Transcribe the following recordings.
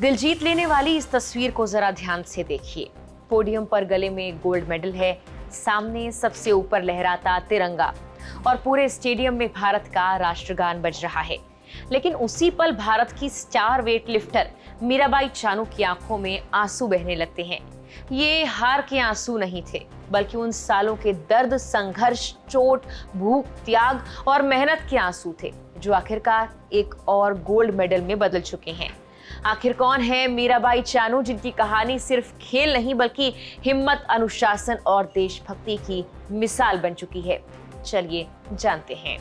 दिल जीत लेने वाली इस तस्वीर को जरा ध्यान से देखिए। पोडियम पर गले में गोल्ड मेडल है, सामने सबसे ऊपर लहराता तिरंगा और पूरे स्टेडियम में भारत का राष्ट्रगान बज रहा है। लेकिन उसी पल भारत की star weight lifter Mirabai Chanu की आंखों में आंसू बहने लगते हैं। ये हार के आंसू नहीं थे, बल्कि उन सालों के दर्द, संघर्ष, चोट, भूख, त्याग और मेहनत के आंसू थे, जो आखिरकार एक और गोल्ड मेडल में बदल चुके हैं। आखिर कौन है मीराबाई चानू, जिनकी कहानी सिर्फ खेल नहीं बल्कि हिम्मत, अनुशासन और देशभक्ति की मिसाल बन चुकी है? चलिए जानते हैं।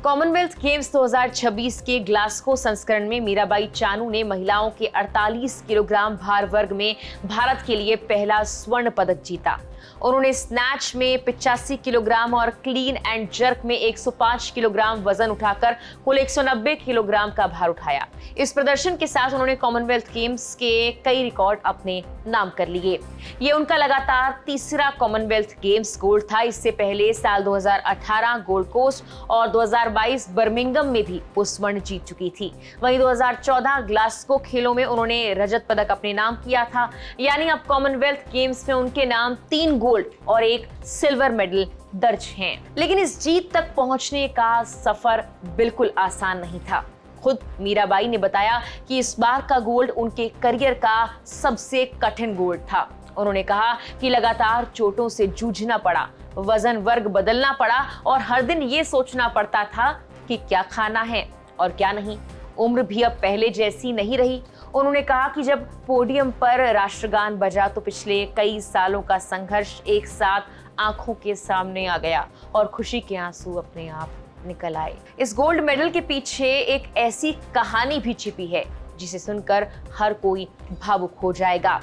कॉमनवेल्थ गेम्स 2026 के ग्लासगो संस्करण में मीराबाई चानू ने महिलाओं के 48 किलोग्राम भार वर्ग में भारत के लिए पहला स्वर्ण पदक जीता। उन्होंने स्नैच में 85 किलोग्राम और क्लीन एंड जर्क में 105 किलोग्राम वजन उठाकर कुल 190 किलोग्राम का भार उठाया। इस प्रदर्शन के साथ उन्होंने कॉमनवेल्थ गेम्स के कई रिकॉर्ड अपने नाम कर लिए। ये उनका लगातार तीसरा कॉमनवेल्थ गेम्स गोल्ड था। इससे पहले साल 2018 गोल्ड कोस्ट और 2022 बर्मिंघम में भी वो स्वर्ण जीत चुकी थी। वहीं 2014 ग्लासगो खेलों में उन्होंने रजत पदक अपने नाम किया था। यानी अब कॉमनवेल्थ गेम्स में उनके नाम 3 गोल्ड और 1 सिल्वर मेडल दर्ज हैं। लेकिन इस जीत तक पहुंचने का सफर बिल्कुल आसान नहीं था। खुद मीराबाई ने बताया कि इस बार का गोल्ड उनके करियर का सबसे कठिन गोल्ड था। उन्होंने कहा कि लगातार चोटों से जूझना पड़ा, वजन वर्ग बदलना पड़ा और हर दिन ये सोचना पड़ता था कि क्या खाना है और क्या नहीं। उम्र भी अब पहले जैसी नहीं रही। उन्होंने कहा कि जब पोडियम पर राष्ट्रगान बजा तो पिछले कई सालों का संघर्ष एक साथ आंखों के सामने आ गया और खुशी के आंसू अपने आप निकल आए। इस गोल्ड मेडल के पीछे एक ऐसी कहानी भी छिपी है जिसे सुनकर हर कोई भावुक हो जाएगा।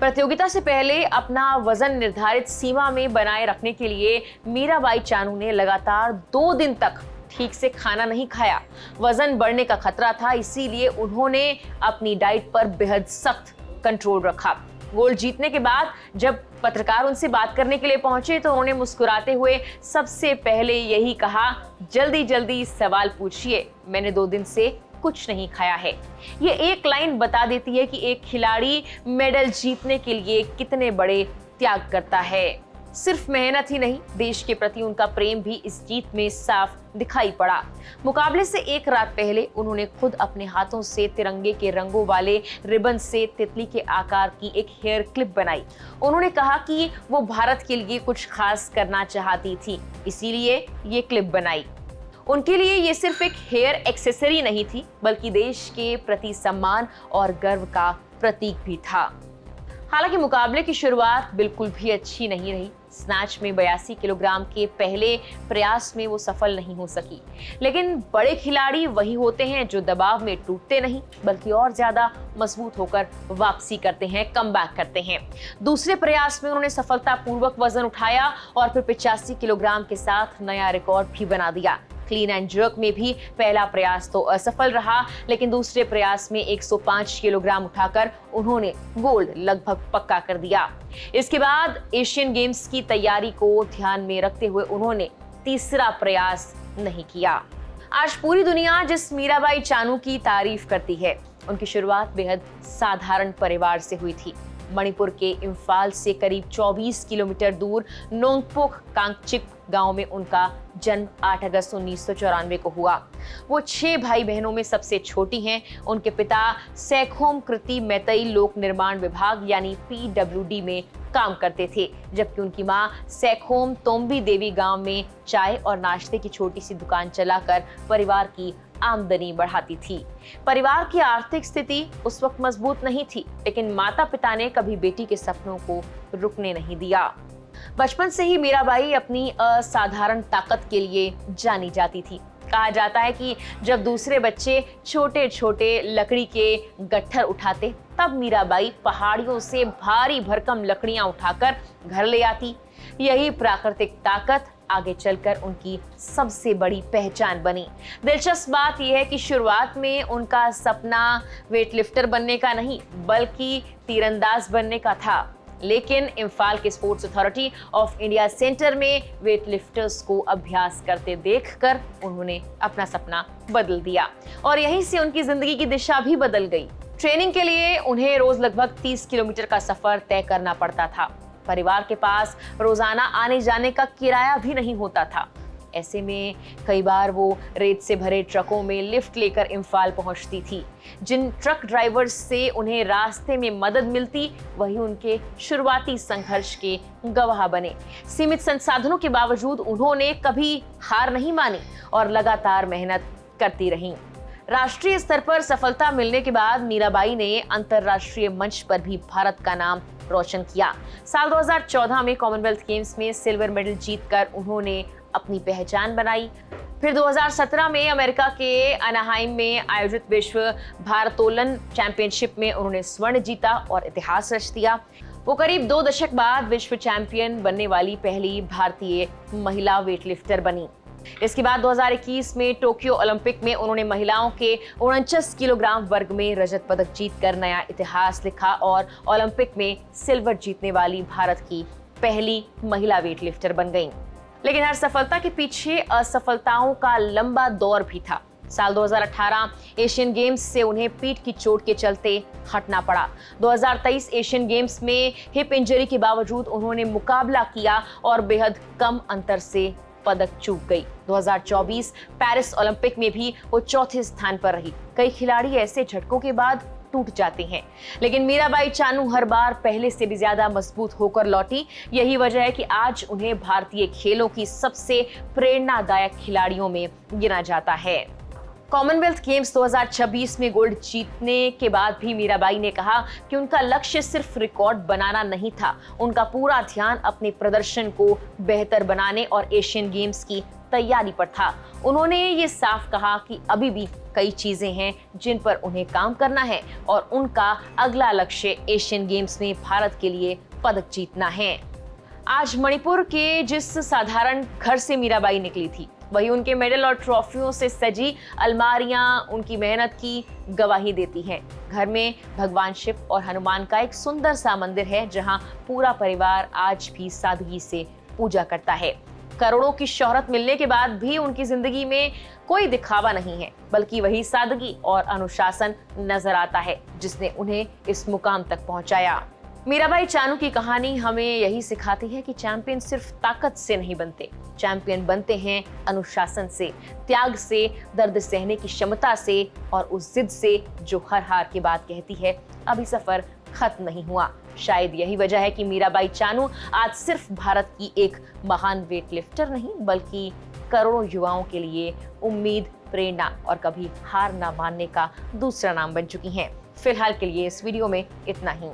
प्रतियोगिता से पहले अपना वजन निर्धारित सीमा में बनाए रखने के लिए मीराबाई चानू ने लगातार 2 दिन तक ठीक से खाना नहीं खाया। वजन बढ़ने का खतरा था, इसीलिए उन्होंने अपनी डाइट पर बेहद सख्त कंट्रोल रखा। गोल्ड जीतने के बाद जब पत्रकार उनसे बात करने के लिए पहुंचे तो उन्होंने मुस्कुराते हुए सबसे पहले यही कहा, जल्दी जल्दी सवाल पूछिए, मैंने 2 दिन से कुछ नहीं खाया है। ये एक लाइन बता देती है कि एक खिलाड़ी मेडल जीतने के लिए कितने बड़े त्याग करता है। सिर्फ मेहनत ही नहीं, देश के प्रति उनका प्रेम भी इस जीत में साफ दिखाई पड़ा। मुकाबले से एक रात पहले उन्होंने खुद अपने हाथों से तिरंगे के रंगों वाले रिबन से तितली के आकार की एक हेयर क्लिप बनाई। उन्होंने कहा कि वो भारत के लिए कुछ खास करना चाहती थी, इसीलिए ये क्लिप बनाई। उनके लिए ये सिर्फ एक हेयर एक्सेसरी नहीं थी, बल्कि देश के प्रति सम्मान और गर्व का प्रतीक भी था। हालांकि मुकाबले की शुरुआत बिल्कुल भी अच्छी नहीं रही। स्नैच में 82 किलोग्राम के पहले प्रयास में वो सफल नहीं हो सकी। लेकिन बड़े खिलाड़ी वही होते हैं जो दबाव में टूटते नहीं, बल्कि और ज्यादा मजबूत होकर वापसी करते हैं, कमबैक करते हैं। दूसरे प्रयास में उन्होंने सफलतापूर्वक वजन उठाया और फिर 85 किलोग्राम के साथ नया रिकॉर्ड भी बना दिया। क्लीन एंड जर्क में भी पहला प्रयास तो असफल रहा, लेकिन दूसरे प्रयास में 105 किलोग्राम उठाकर उन्होंने गोल्ड लगभग पक्का कर दिया। इसके बाद एशियन गेम्स की तैयारी को ध्यान में रखते हुए उन्होंने तीसरा प्रयास नहीं किया। आज पूरी दुनिया जिस मीराबाई चानू की तारीफ करती है, उनकी शुरुआत बेहद साधारण परिवार से हुई थी। मणिपुर के इम्फाल से करीब 24 किलोमीटर दूर नोंगपोक कांगचिक गांव में उनका जन्म 8 अगस्त 1994 को हुआ। वो 6 भाई बहनों में सबसे छोटी हैं। उनके पिता सैखोम कृति मैतई लोक निर्माण विभाग यानी PWD में काम करते थे, जबकि उनकी मां सैखोम तोम्बी देवी गांव में चाय और नाश्ते की छोटी सी दुकान चलाकर परिवार की आमदनी बढ़ाती थी। परिवार की आर्थिक स्थिति उस वक्त मजबूत नहीं थी, लेकिन माता पिता ने कभी बेटी के सपनों को रुकने नहीं दिया। बचपन से ही मीराबाई अपनी असाधारण ताकत के लिए जानी जाती थी। कहा जाता है कि जब दूसरे बच्चे छोटे छोटे लकड़ी के गट्ठर उठाते, तब मीराबाई पहाड़ियों से भारी भरकम लकड़ियां उठाकर घर ले आती। यही प्राकृतिक ताकत आगे चलकर उनकी सबसे बड़ी पहचान बनी। दिलचस्प बात यह है कि शुरुआत में उनका सपना वेटलिफ्टर बनने का नहीं, बल्कि तीरंदाज बनने का था। लेकिन इम्फाल के sports authority of India centre में वेटलिफ्टर्स को अभ्यास करते देखकर उन्होंने अपना सपना बदल दिया और यहीं से उनकी जिंदगी की दिशा भी बदल गई। ट्रेनिंग के लिए उन्हें रोज लगभग 30 किलोमीटर का सफर तय करना पड़ता था। परिवार के पास रोजाना आने जाने का किराया भी नहीं होता था। ऐसे में कई बार वो रेत से भरे ट्रकों में लिफ्ट लेकर इम्फाल पहुंचती थी। जिन ट्रक ड्राइवर्स से उन्हें रास्ते में मदद मिलती, वही उनके शुरुआती संघर्ष के गवाह बने। सीमित संसाधनों के बावजूद उन्होंने कभी हार नहीं मानी और लगातार मेहनत करती रहीं। राष्ट्रीय स्तर पर सफलता मिलने के बाद मीराबाई ने अंतर्राष्ट्रीय मंच पर भी भारत का नाम रोशन किया। साल 2014 में कॉमनवेल्थ गेम्स में सिल्वर मेडल जीतकर उन्होंने अपनी पहचान बनाई। फिर 2017 में अमेरिका के अनाहाइम में आयोजित विश्व भारोत्तोलन चैंपियनशिप में उन्होंने स्वर्ण जीता और इतिहास रच दिया। वो करीब 2 दशक बाद विश्व चैंपियन बनने वाली पहली भारतीय महिला वेटलिफ्टर बनी। इसके बाद 2021 में टोक्यो ओलंपिक में उन्होंने महिलाओं के 49 किलोग्राम वर्ग में रजत पदक जीतकर नया इतिहास लिखा और ओलंपिक में सिल्वर जीतने वाली भारत की पहली महिला वेटलिफ्टर बन गईं। लेकिन हर सफलता के पीछे असफलताओं का लंबा दौर भी था। साल 2018 एशियन गेम्स से उन्हें पीठ की चोट के चलते हटना पड़ा। 2023 एशियन गेम्स में हिप इंजरी के बावजूद उन्होंने मुकाबला किया और बेहद कम अंतर से पदक चूक गई। 2024 पेरिस ओलंपिक में भी वो चौथे स्थान पर रही। कई खिलाड़ी ऐसे झटकों के बाद टूट जाते हैं, लेकिन मीराबाई चानू हर बार पहले से भी ज्यादा मजबूत होकर लौटी। यही वजह है कि आज उन्हें भारतीय खेलों की सबसे प्रेरणादायक खिलाड़ियों में गिना जाता है। कॉमनवेल्थ गेम्स 2026 में गोल्ड जीतने के बाद भी मीराबाई ने कहा कि उनका लक्ष्य सिर्फ रिकॉर्ड बनाना नहीं था। उनका पूरा ध्यान अपने प्रदर्शन को बेहतर बनाने और एशियन गेम्स की तैयारी पर था। उन्होंने ये साफ कहा कि अभी भी कई चीजें हैं जिन पर उन्हें काम करना है और उनका अगला लक्ष्य एशियन गेम्स में भारत के लिए पदक जीतना है। आज मणिपुर के जिस साधारण घर से मीराबाई निकली थी, वही उनके मेडल और ट्रॉफियों से सजी अलमारियां उनकी मेहनत की गवाही देती हैं। घर में भगवान शिव और हनुमान का एक सुंदर सा मंदिर है, जहां पूरा परिवार आज भी सादगी से पूजा करता है। करोड़ों की शोहरत मिलने के बाद भी उनकी जिंदगी में कोई दिखावा नहीं है, बल्कि वही सादगी और अनुशासन नजर आता है जिसने उन्हें इस मुकाम तक पहुंचाया। मीराबाई चानू की कहानी हमें यही सिखाती है कि चैंपियन सिर्फ ताकत से नहीं बनते, चैंपियन बनते हैं अनुशासन से, त्याग से, दर्द सहने की क्षमता से और उस जिद से जो हर हार के बाद कहती है अभी सफर खत्म नहीं हुआ। शायद यही वजह है कि मीराबाई चानू आज सिर्फ भारत की एक महान वेटलिफ्टर नहीं, बल्कि करोड़ों युवाओं के लिए उम्मीद, प्रेरणा और कभी हार ना मानने का दूसरा नाम बन चुकी हैं। फिलहाल के लिए इस वीडियो में इतना ही।